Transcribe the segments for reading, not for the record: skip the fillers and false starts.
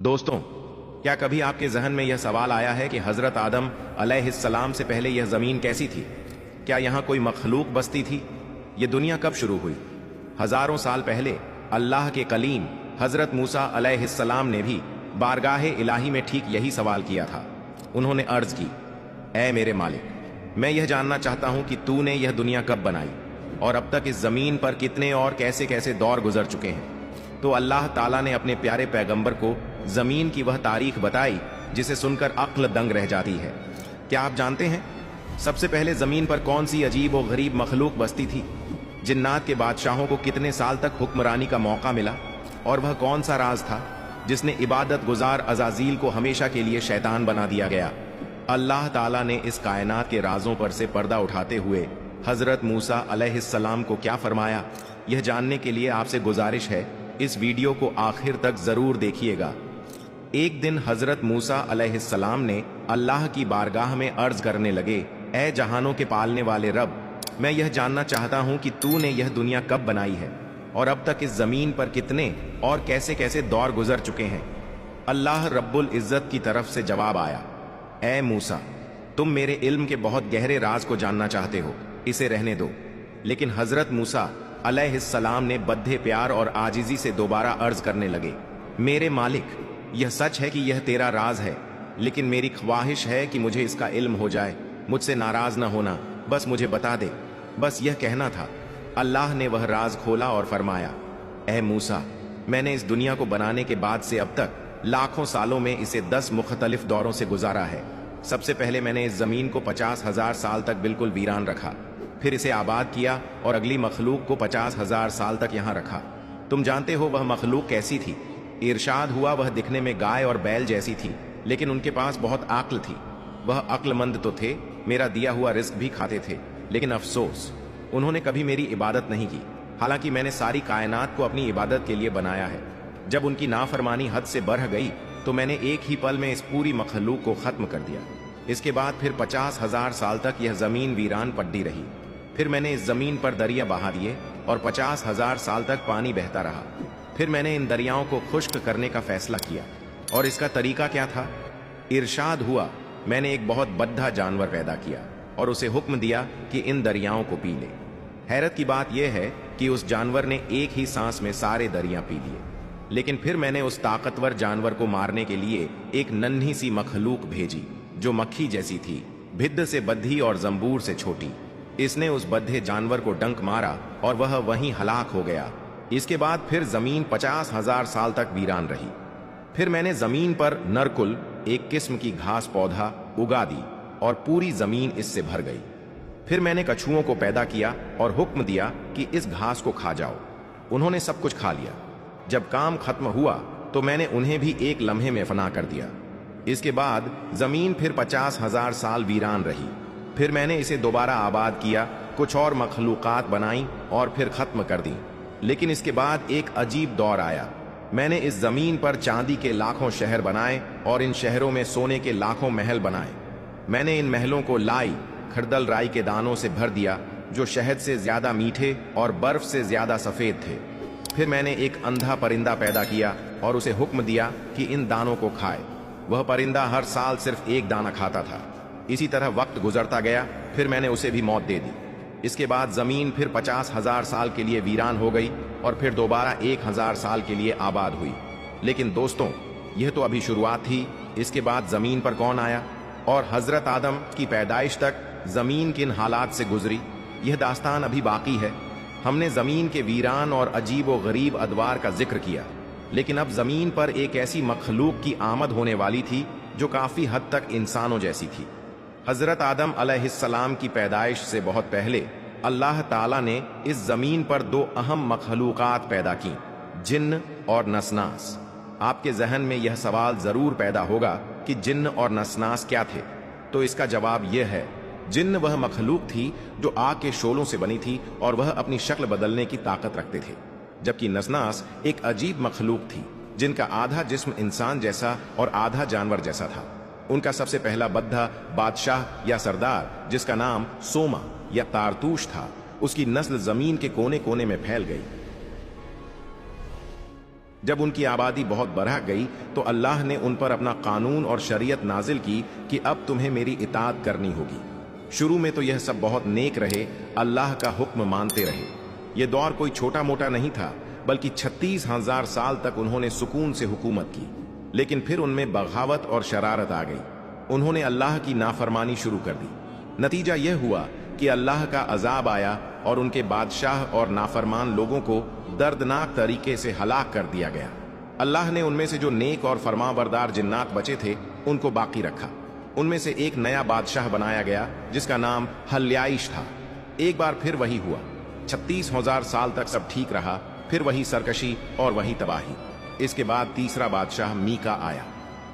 दोस्तों, क्या कभी आपके जहन में यह सवाल आया है कि हजरत आदम अलैहिस्सलाम से पहले यह जमीन कैसी थी? क्या यहाँ कोई मखलूक बसती थी? ये दुनिया कब शुरू हुई? हजारों साल पहले अल्लाह के कलीम हजरत मूसा अलैहिस्सलाम ने भी बारगाह इलाही में ठीक यही सवाल किया था। उन्होंने अर्ज की, ऐ मेरे मालिक, मैं यह जानना चाहता हूं कि तूने यह दुनिया कब बनाई और अब तक इस जमीन पर कितने और कैसे कैसे दौर गुजर चुके हैं। तो अल्लाह ताला ने अपने प्यारे पैगंबर को जमीन की वह तारीख बताई जिसे सुनकर अक्ल दंग रह जाती है। क्या आप जानते हैं सबसे पहले जमीन पर कौन सी अजीब और गरीब मखलूक बसती थी? जिन्नात के बादशाहों को कितने साल तक हुक्मरानी का मौका मिला? और वह कौन सा राज था जिसने इबादत गुजार अजाजील को हमेशा के लिए शैतान बना दिया गया? अल्लाह ताला ने इस कायनात के राजों पर से पर्दा उठाते हुए हजरत मूसा अलैहिस्सलाम को क्या फरमाया, यह जानने के लिए आपसे गुजारिश है इस वीडियो को आखिर तक जरूर देखिएगा। एक दिन हजरत मूसा अलैहिस्सलाम ने अल्लाह की बारगाह में अर्ज करने लगे, ऐ जहानों के पालने वाले रब, मैं यह जानना चाहता हूं कि तूने यह दुनिया कब बनाई है और अब तक इस जमीन पर कितने और कैसे कैसे दौर गुजर चुके हैं। अल्लाह रब्बुल इज्जत की तरफ से जवाब आया, ऐ मूसा, तुम मेरे इल्म के बहुत गहरे राज को जानना चाहते हो, इसे रहने दो। लेकिन हजरत मूसा अलैहिस्सलाम ने बद्दे प्यार और आजिजी से दोबारा अर्ज करने लगे, मेरे मालिक, यह सच है कि यह तेरा राज है, लेकिन मेरी ख्वाहिश है कि मुझे इसका इल्म हो जाए। मुझसे नाराज न होना, बस मुझे बता दे। बस यह कहना था। अल्लाह ने वह राज खोला और फरमाया, ऐ मूसा, मैंने इस दुनिया को बनाने के बाद से अब तक लाखों सालों में इसे 10 मुख्तलिफ दौरों से गुजारा है। सबसे पहले मैंने इस जमीन को 50,000 साल तक बिल्कुल वीरान रखा, फिर इसे आबाद किया और अगली मखलूक को 50,000 साल तक यहाँ रखा। तुम जानते हो वह मखलूक कैसी थी? इरशाद हुआ वह दिखने में गाय और बैल जैसी थी, लेकिन उनके पास बहुत अक्ल थी। वह अक्लमंद तो थे, मेरा दिया हुआ रिस्क भी खाते थे, लेकिन अफसोस उन्होंने कभी मेरी इबादत नहीं की, हालांकि मैंने सारी कायनात को अपनी इबादत के लिए बनाया है। जब उनकी नाफरमानी हद से बढ़ गई तो मैंने एक ही पल में इस पूरी मखलूक को खत्म कर दिया। इसके बाद फिर 50,000 साल तक यह जमीन वीरान पड़ी रही। फिर मैंने इस जमीन पर दरिया बहा दिए और 50,000 साल तक पानी बहता रहा। फिर मैंने इन दरियाओं को खुश्क करने का फैसला किया, और इसका तरीका क्या था? इरशाद हुआ, मैंने एक बहुत बद्धा जानवर पैदा किया और उसे हुक्म दिया कि इन दरियाओं को पी ले। हैरत की बात यह है कि उस जानवर ने एक ही सांस में सारे दरिया पी लिए। लेकिन फिर मैंने उस ताकतवर जानवर को मारने के लिए एक नन्ही सी मखलूक भेजी जो मक्खी जैसी थी, भिद्द से बद्धी और जंबूर से छोटी। इसने उस बद्धे जानवर को डंक मारा और वह वहीं हलाक हो गया। इसके बाद फिर जमीन 50,000 साल तक वीरान रही। फिर मैंने जमीन पर नरकुल, एक किस्म की घास पौधा, उगा दी और पूरी जमीन इससे भर गई। फिर मैंने कछुओं को पैदा किया और हुक्म दिया कि इस घास को खा जाओ। उन्होंने सब कुछ खा लिया। जब काम खत्म हुआ तो मैंने उन्हें भी एक लम्हे में फना कर दिया। इसके बाद जमीन फिर 50,000 साल वीरान रही। फिर मैंने इसे दोबारा आबाद किया, कुछ और मखलूकात बनाई और फिर खत्म कर दी। लेकिन इसके बाद एक अजीब दौर आया। मैंने इस जमीन पर चांदी के लाखों शहर बनाए और इन शहरों में सोने के लाखों महल बनाए। मैंने इन महलों को लाई, खरदल राई के दानों से भर दिया जो शहद से ज्यादा मीठे और बर्फ से ज्यादा सफेद थे। फिर मैंने एक अंधा परिंदा पैदा किया और उसे हुक्म दिया कि इन दानों को खाए। वह परिंदा हर साल सिर्फ एक दाना खाता था। इसी तरह वक्त गुजरता गया, फिर मैंने उसे भी मौत दे दी। इसके बाद जमीन फिर 50,000 साल के लिए वीरान हो गई और फिर दोबारा 1,000 साल के लिए आबाद हुई। लेकिन दोस्तों, यह तो अभी शुरुआत थी। इसके बाद जमीन पर कौन आया और हजरत आदम की पैदाइश तक जमीन किन हालात से गुजरी, यह दास्तान अभी बाकी है। हमने जमीन के वीरान और अजीब व गरीब अदवार का जिक्र किया, लेकिन अब जमीन पर एक ऐसी मखलूक की आमद होने वाली थी जो काफी हद तक इंसानों जैसी थी। हजरत आदम अलैहिस्सलाम की पैदाइश से बहुत पहले अल्लाह ताला ने इस जमीन पर 2 अहम मखलूकात पैदा की, जिन्न और नसनास। आपके जहन में यह सवाल जरूर पैदा होगा कि जिन्न और नसनास क्या थे? तो इसका जवाब यह है, जिन्न वह मखलूक थी जो आग के शोलों से बनी थी और वह अपनी शक्ल बदलने की ताकत रखते थे, जबकि नसनास एक अजीब मखलूक थी जिनका आधा जिस्म इंसान जैसा और आधा जानवर जैसा था। उनका सबसे पहला बद्धा बादशाह या सरदार, जिसका नाम सोमा या तारतूश था, उसकी नस्ल जमीन के कोने कोने में फैल गई। جب ان کی آبادی بہت بڑھ گئی تو اللہ نے ان پر اپنا قانون اور شریعت نازل کی کہ اب تمہیں میری اطاعت کرنی ہوگی۔ شروع میں تو یہ سب بہت نیک رہے، اللہ کا حکم مانتے رہے۔ یہ دور کوئی چھوٹا موٹا نہیں تھا، بلکہ 36,000 سال تک انہوں نے سکون سے حکومت کی۔ لیکن پھر ان میں بغاوت اور شرارت آ گئی، انہوں نے اللہ کی نافرمانی شروع کر دی۔ نتیجہ یہ ہوا کہ اللہ کا عذاب آیا اور ان کے بادشاہ اور نافرمان لوگوں کو دردناک طریقے سے ہلاک کر دیا گیا۔ اللہ نے ان میں سے جو نیک اور فرمانبردار جنات بچے تھے ان کو باقی رکھا۔ ان میں سے ایک نیا بادشاہ بنایا گیا جس کا نام حلیائش تھا۔ ایک بار پھر وہی ہوا، 36,000 سال تک سب ٹھیک رہا، پھر وہی سرکشی اور وہی تباہی۔ اس کے بعد تیسرا بادشاہ میکا آیا۔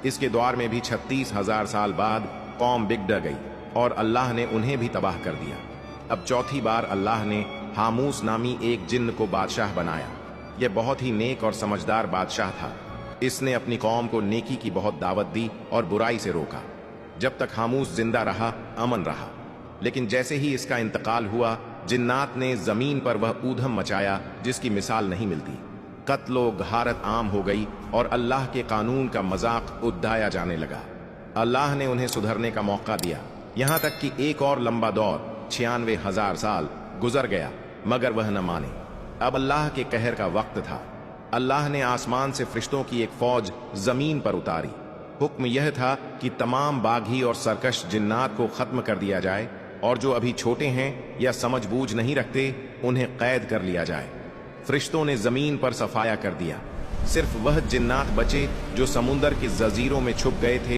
اس کے دور میں بھی 36,000 سال بعد قوم بگڑ گئی اور اللہ نے انہیں بھی تباہ کر دیا۔ اب چوتھی بار اللہ نے حاموس نامی ایک جن کو بادشاہ بنایا۔ یہ بہت ہی نیک اور سمجھدار بادشاہ تھا۔ اس نے اپنی قوم کو نیکی کی بہت دعوت دی اور برائی سے روکا۔ جب تک حاموس زندہ رہا امن رہا، لیکن جیسے ہی اس کا انتقال ہوا جنات نے زمین پر وہ اودھم مچایا جس کی مثال نہیں ملتی۔ قتل و غارت عام ہو گئی اور اللہ کے قانون کا مذاق اڑایا جانے لگا۔ اللہ نے انہیں سدھرنے کا موقع دیا، یہاں تک کہ ایک اور لمبا دور 96,000 سال گزر گیا مگر وہ نہ مانے۔ اب اللہ کے قہر کا وقت تھا۔ اللہ نے آسمان سے فرشتوں کی ایک فوج زمین پر اتاری۔ حکم یہ تھا کہ تمام باغی اور سرکش جنات کو ختم کر دیا جائے، اور جو ابھی چھوٹے ہیں یا سمجھ بوجھ نہیں رکھتے انہیں قید کر لیا جائے۔ فرشتوں نے زمین پر صفایا کر دیا، صرف وہ جنات بچے جو سمندر کے جزیروں میں چھپ گئے تھے۔